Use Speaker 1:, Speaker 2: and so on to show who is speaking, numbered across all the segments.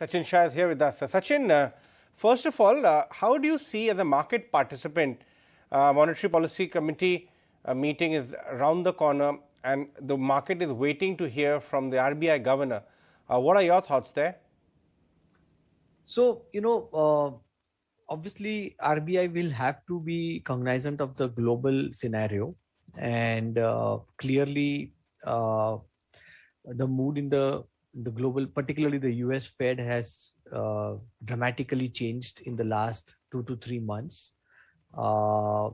Speaker 1: Sachin Shah is here with us. Sachin, first of all, how do you see as a market participant, Monetary Policy Committee meeting is around the corner and the market is waiting to hear from the RBI governor. What are your thoughts there?
Speaker 2: So, obviously RBI will have to be cognizant of the global scenario, and clearly the mood in the global, particularly the US Fed, has dramatically changed in the last 2 to 3 months. Uh,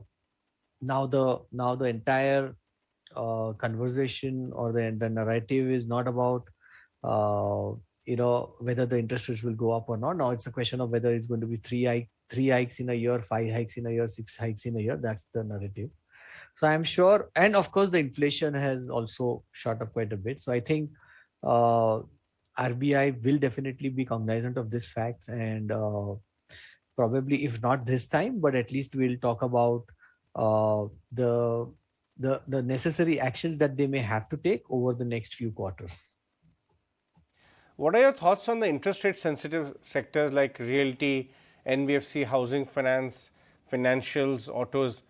Speaker 2: now the entire conversation or the narrative is not about uh, whether the interest rates will go up or not. Now it's a question of whether it's going to be three hikes in a year, 5 hikes in a year, 6 hikes in a year. That's the narrative. So I'm sure, and of course the inflation has also shot up quite a bit. So I think uh, RBI will definitely be cognizant of these facts, and probably, if not this time, but at least we'll talk about uh, the the necessary actions that they may have to take over the next few quarters.
Speaker 1: What are your thoughts on the interest rate sensitive sectors like realty, NBFC, housing finance, financials, autos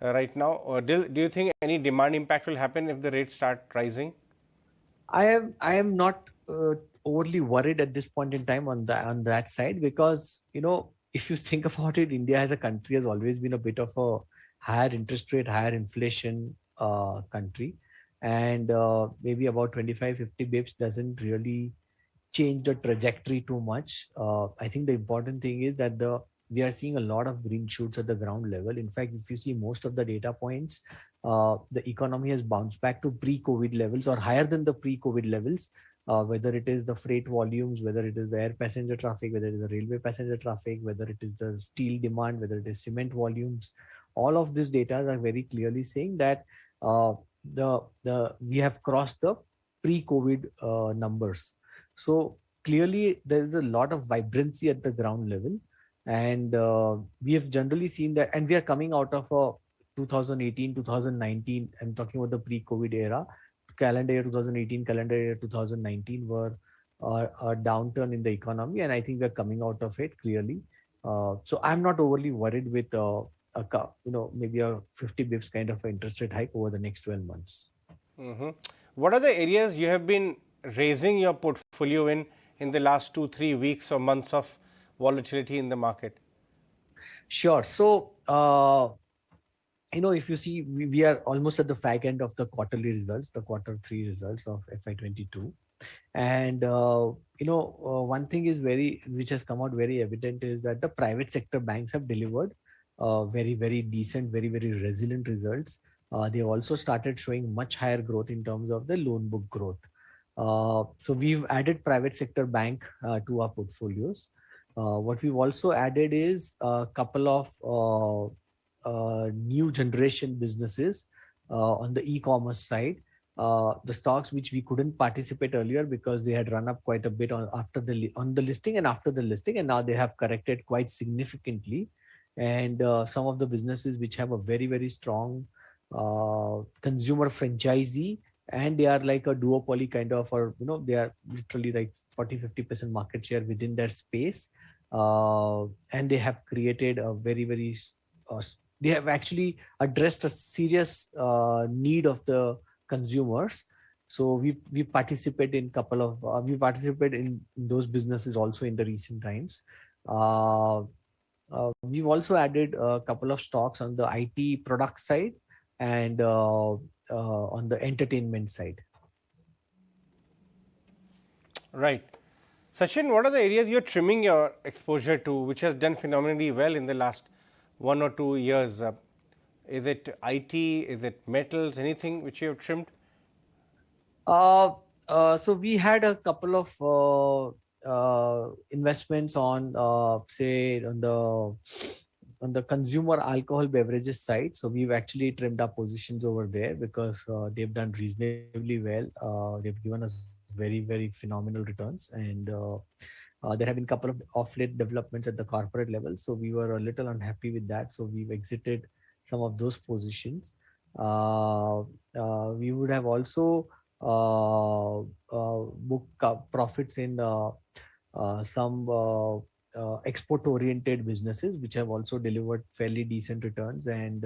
Speaker 1: right now? Or do you think any demand impact will happen if the rates start rising?
Speaker 2: I am not overly worried at this point in time on that side, because if you think about it, India as a country has always been a bit of a higher interest rate, higher inflation country, and maybe about 25-50 bips doesn't really change the trajectory too much. I think the important thing is that the we are seeing a lot of green shoots at the ground level. In fact, if you see most of the data points, the economy has bounced back to pre-COVID levels or higher than the pre-COVID levels. Whether it is the freight volumes, whether it is the air passenger traffic, whether it is the railway passenger traffic, whether it is the steel demand, whether it is cement volumes, all of these data are very clearly saying that the we have crossed the pre-COVID numbers. So clearly, there is a lot of vibrancy at the ground level, and we have generally seen that. And we are coming out of a 2018, 2019. I'm talking about the pre-COVID era. Calendar year 2018, calendar year 2019 were a downturn in the economy, and I think we're coming out of it clearly. So I'm not overly worried with maybe a 50 bips kind of interest rate hike over the next 12 months.
Speaker 1: What are the areas you have been raising your portfolio in the last 2-3 weeks or months of volatility in the market?
Speaker 2: Sure. So, if you see, we are almost at the fag end of the quarterly results, the quarter three results of FY22. And, one thing is which has come out very evident is that the private sector banks have delivered very, very decent, very, very resilient results. They also started showing much higher growth in terms of the loan book growth. So we've added private sector bank to our portfolios. What we've also added is a couple of new generation businesses on the e-commerce side. The stocks which we couldn't participate earlier because they had run up quite a bit on the listing and after the listing, and now they have corrected quite significantly. And some of the businesses which have a very, very strong consumer franchisee, and they are like a duopoly kind of, or they are literally like 40-50% market share within their space, and they have created a very, very uh, they have actually addressed a serious need of the consumers. So we participate in those businesses also in the recent times. We've also added a couple of stocks on the IT product side, and on the entertainment side.
Speaker 1: Right. Sachin, what are the areas you're trimming your exposure to, which has done phenomenally well in the last 1 or 2 years? Is it IT? Is it metals? Anything which you have trimmed?
Speaker 2: So we had a couple of investments on, say, on the consumer alcohol beverages side. So we've actually trimmed our positions over there because they've done reasonably well. They've given us very, very phenomenal returns, and there have been a couple of late developments at the corporate level. So we were a little unhappy with that. So we've exited some of those positions. We would have also book profits in some export-oriented businesses which have also delivered fairly decent returns, and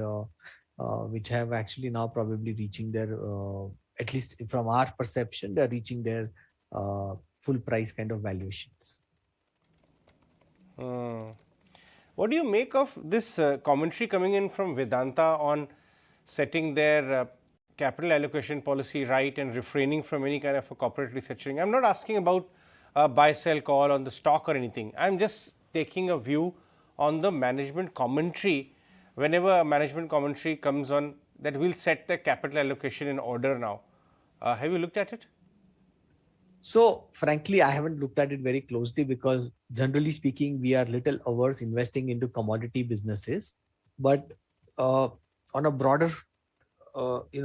Speaker 2: which have actually now probably reaching their, at least from our perception, they're reaching their full price kind of valuations.
Speaker 1: What do you make of this commentary coming in from Vedanta on setting their capital allocation policy right and refraining from any kind of a corporate restructuring? I'm not asking about a buy-sell call on the stock or anything. I'm just taking a view on the management commentary. Whenever a management commentary comes on, that will set the capital allocation in order now. Have you looked at it?
Speaker 2: So, frankly, I haven't looked at it very closely because, generally speaking, we are little averse investing into commodity businesses. But on a broader,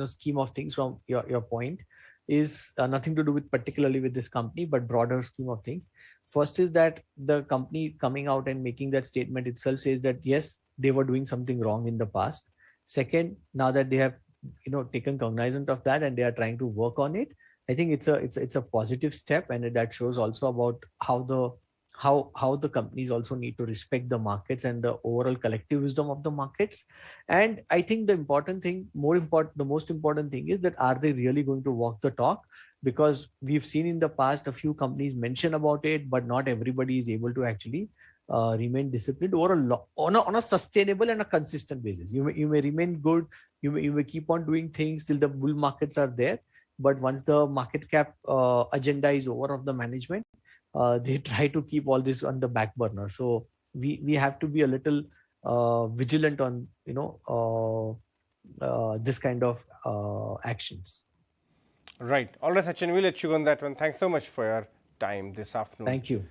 Speaker 2: scheme of things, from your point, is nothing to do with particularly with this company, but broader scheme of things. First is that the company coming out and making that statement itself says that yes, they were doing something wrong in the past. Second, now that they have taken cognizance of that and they are trying to work on it, I think it's a positive step, and that shows also about how the companies also need to respect the markets and the overall collective wisdom of the markets. And I think the most important thing is that are they really going to walk the talk? Because we've seen in the past a few companies mention about it, but not everybody is able to actually remain disciplined over on a sustainable and a consistent basis. You may remain good, you may keep on doing things till the bull markets are there, but once the market cap agenda is over of the management, they try to keep all this on the back burner. So we have to be a little vigilant on this kind of actions.
Speaker 1: Right. All right, Sachin, we'll let you go on that one. Thanks so much for your time this afternoon.
Speaker 2: Thank you.